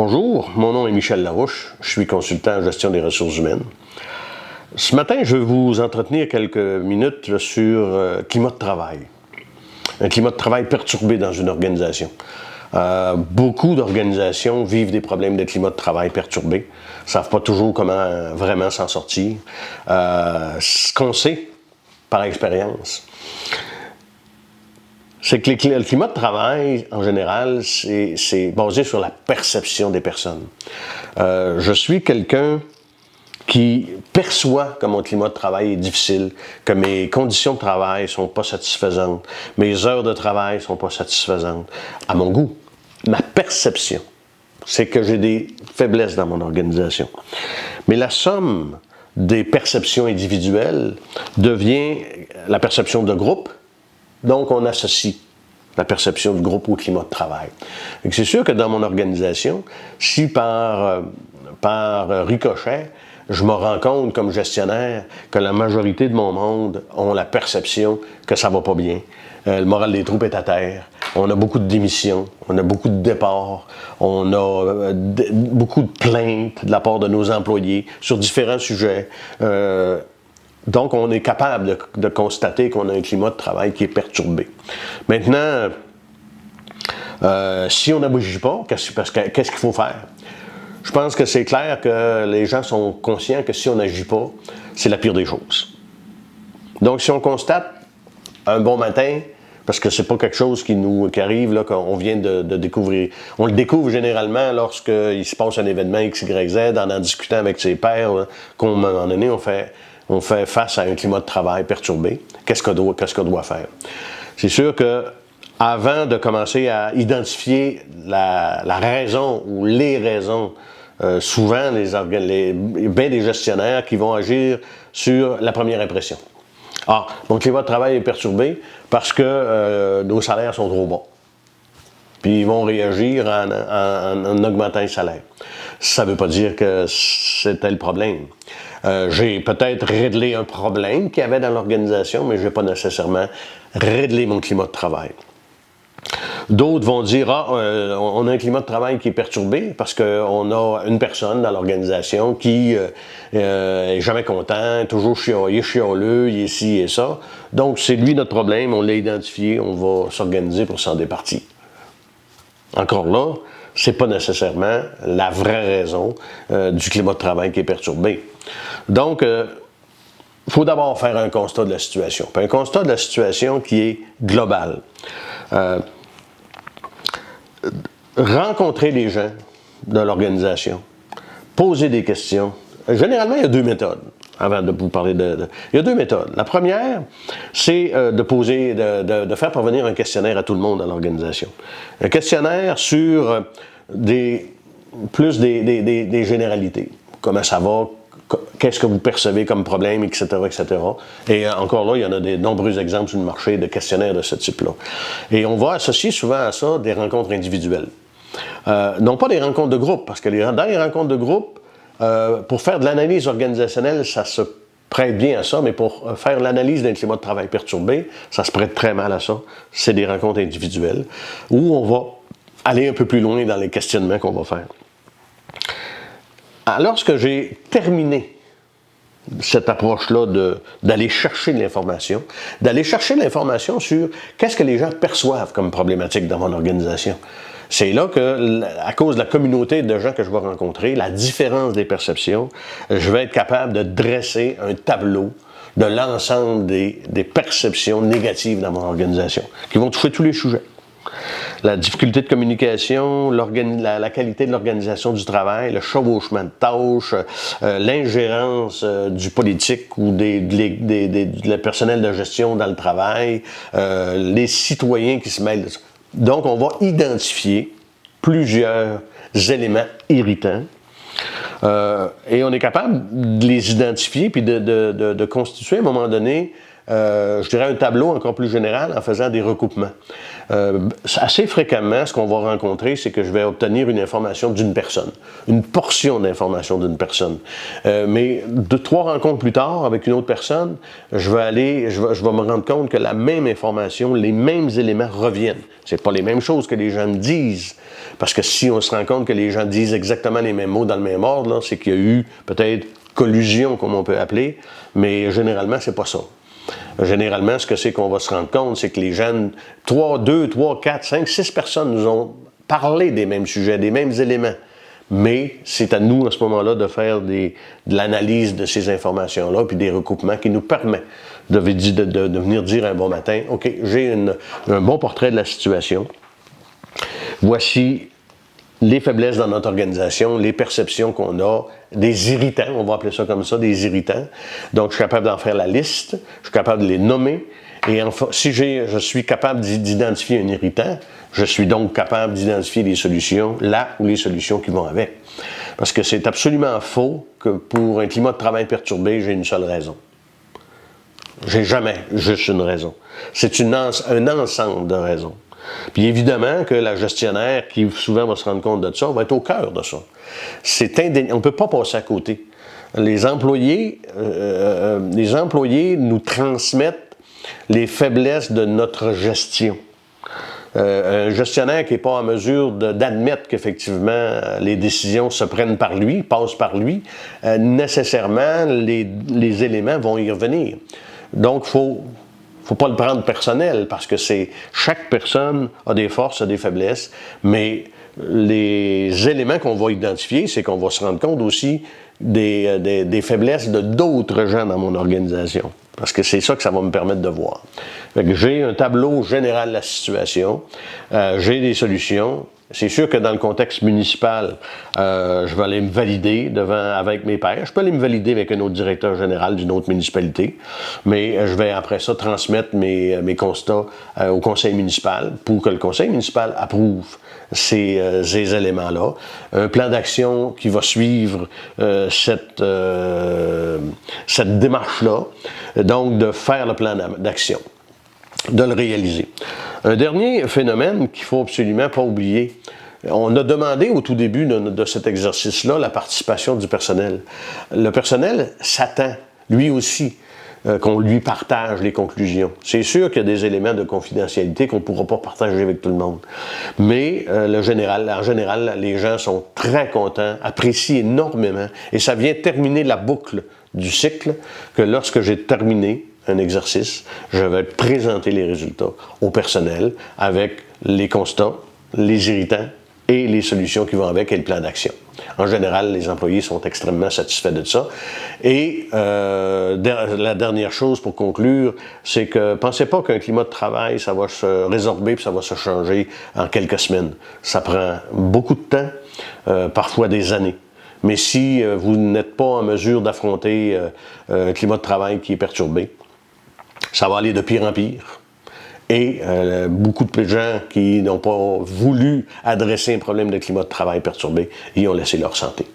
Bonjour, mon nom est Michel Larouche, je suis consultant en gestion des ressources humaines. Ce matin, je vais vous entretenir quelques minutes là, sur le climat de travail. Un climat de travail perturbé dans une organisation. Beaucoup d'organisations vivent des problèmes de climat de travail perturbé, ne savent pas toujours comment vraiment s'en sortir. Ce qu'on sait par expérience, c'est que le climat de travail, en général, c'est basé sur la perception des personnes. Je suis quelqu'un qui perçoit que mon climat de travail est difficile, que mes conditions de travail ne sont pas satisfaisantes, mes heures de travail ne sont pas satisfaisantes, à mon goût. Ma perception, c'est que j'ai des faiblesses dans mon organisation. Mais la somme des perceptions individuelles devient la perception de groupe. Donc, on associe la perception du groupe au climat de travail. C'est sûr que dans mon organisation, si par ricochet, je me rends compte comme gestionnaire que la majorité de mon monde ont la perception que ça va pas bien, le moral des troupes est à terre, on a beaucoup de démissions, on a beaucoup de départs, on a beaucoup de plaintes de la part de nos employés sur différents sujets. Donc, on est capable de constater qu'on a un climat de travail qui est perturbé. Maintenant, si on n'aboutit pas, qu'est-ce qu'il faut faire? Je pense que c'est clair que les gens sont conscients que si on n'agit pas, c'est la pire des choses. Donc, si on constate un bon matin, parce que c'est pas quelque chose qui arrive, là, qu'on vient de découvrir. On le découvre généralement lorsqu'il se passe un événement X, Y, Z, en discutant avec ses pairs, là, qu'à un moment donné, on fait face à un climat de travail perturbé. Qu'est-ce qu'on doit faire? C'est sûr que avant de commencer à identifier la raison ou les raisons, souvent, bien des gestionnaires qui vont agir sur la première impression. Ah, mon climat de travail est perturbé parce que nos salaires sont trop bas. Puis ils vont réagir en augmentant les salaires. Ça ne veut pas dire que c'était le problème. J'ai peut-être réglé un problème qu'il y avait dans l'organisation, mais je n'ai pas nécessairement réglé mon climat de travail. D'autres vont dire, on a un climat de travail qui est perturbé parce qu'on a une personne dans l'organisation qui est jamais content, toujours chialeux, il est ci et ça. Donc, c'est lui notre problème, on l'a identifié, on va s'organiser pour s'en départir. Encore là, c'est pas nécessairement la vraie raison du climat de travail qui est perturbé. Donc, il faut d'abord faire un constat de la situation. Puis un constat de la situation qui est global. Rencontrer les gens de l'organisation, poser des questions. Généralement, il y a deux méthodes. Avant de vous parler il y a deux méthodes. La première, c'est de faire parvenir un questionnaire à tout le monde dans l'organisation. Un questionnaire sur des généralités. Comment ça va? Qu'est-ce que vous percevez comme problème, etc., etc. Et encore là, il y en a de nombreux exemples sur le marché de questionnaires de ce type-là. Et on va associer souvent à ça des rencontres individuelles. Non pas des rencontres de groupe, parce que dans les rencontres de groupe, pour faire de l'analyse organisationnelle, ça se prête bien à ça, mais pour faire l'analyse d'un climat de travail perturbé, ça se prête très mal à ça. C'est des rencontres individuelles où on va aller un peu plus loin dans les questionnements qu'on va faire. Lorsque j'ai terminé cette approche-là d'aller chercher de l'information, sur qu'est-ce que les gens perçoivent comme problématique dans mon organisation. C'est là que, à cause de la communauté de gens que je vais rencontrer, la différence des perceptions, je vais être capable de dresser un tableau de l'ensemble des perceptions négatives dans mon organisation, qui vont toucher tous les sujets. La difficulté de communication, la qualité de l'organisation du travail, le chevauchement de tâches, l'ingérence du politique ou le personnel de gestion dans le travail, les citoyens qui se mêlent de ça. Donc, on va identifier plusieurs éléments irritants et on est capable de les identifier puis de constituer à un moment donné je dirais, un tableau encore plus général en faisant des recoupements. Assez fréquemment, ce qu'on va rencontrer, c'est que je vais obtenir une information d'une personne, une portion d'information d'une personne. Mais 3 rencontres plus tard avec une autre personne, je vais me rendre compte que la même information, les mêmes éléments reviennent. C'est pas les mêmes choses que les gens me disent. Parce que si on se rend compte que les gens disent exactement les mêmes mots dans le même ordre, c'est qu'il y a eu peut-être collusion, comme on peut appeler, mais généralement, c'est pas ça. Généralement, ce que c'est qu'on va se rendre compte, c'est que les gens, 2, 3, 4, 5, 6 personnes nous ont parlé des mêmes sujets, des mêmes éléments. Mais c'est à nous, à ce moment-là, de faire de l'analyse de ces informations-là, puis des recoupements qui nous permettent de venir dire un bon matin, OK, j'ai un bon portrait de la situation. Voici les faiblesses dans notre organisation, les perceptions qu'on a, des irritants, on va appeler ça comme ça, des irritants. Donc, je suis capable d'en faire la liste, je suis capable de les nommer, et enfin, si je suis capable d'identifier un irritant, je suis donc capable d'identifier les solutions là ou les solutions qui vont avec. Parce que c'est absolument faux que pour un climat de travail perturbé, j'ai une seule raison. J'ai jamais juste une raison. C'est un ensemble de raisons. Puis évidemment que la gestionnaire, qui souvent va se rendre compte de ça, va être au cœur de ça. On ne peut pas passer à côté. Les employés nous transmettent les faiblesses de notre gestion. Un gestionnaire qui n'est pas en mesure d'admettre qu'effectivement les décisions se prennent par lui, passent par lui, nécessairement les éléments vont y revenir. Donc, faut pas le prendre personnel parce que chaque personne a des forces, a des faiblesses, mais les éléments qu'on va identifier, c'est qu'on va se rendre compte aussi des faiblesses de d'autres gens dans mon organisation. Parce que c'est ça que ça va me permettre de voir. Fait que j'ai un tableau général de la situation, j'ai des solutions. C'est sûr que dans le contexte municipal, je vais aller me valider avec mes pairs. Je peux aller me valider avec un autre directeur général d'une autre municipalité, mais je vais après ça transmettre mes constats au conseil municipal pour que le conseil municipal approuve ces éléments-là. Un plan d'action qui va suivre cette démarche-là, donc de faire le plan d'action, de le réaliser. Un dernier phénomène qu'il ne faut absolument pas oublier. On a demandé au tout début de cet exercice-là la participation du personnel. Le personnel s'attend, lui aussi, qu'on lui partage les conclusions. C'est sûr qu'il y a des éléments de confidentialité qu'on ne pourra pas partager avec tout le monde. Mais en général, les gens sont très contents, apprécient énormément, et ça vient terminer la boucle du cycle que lorsque j'ai terminé un exercice, je vais présenter les résultats au personnel avec les constats, les irritants et les solutions qui vont avec et le plan d'action. En général, les employés sont extrêmement satisfaits de ça. Et la dernière chose pour conclure, c'est que pensez pas qu'un climat de travail, ça va se résorber puis ça va se changer en quelques semaines. Ça prend beaucoup de temps, parfois des années. Mais si vous n'êtes pas en mesure d'affronter un climat de travail qui est perturbé, ça va aller de pire en pire. Et beaucoup de gens qui n'ont pas voulu adresser un problème de climat de travail perturbé, ils ont laissé leur santé.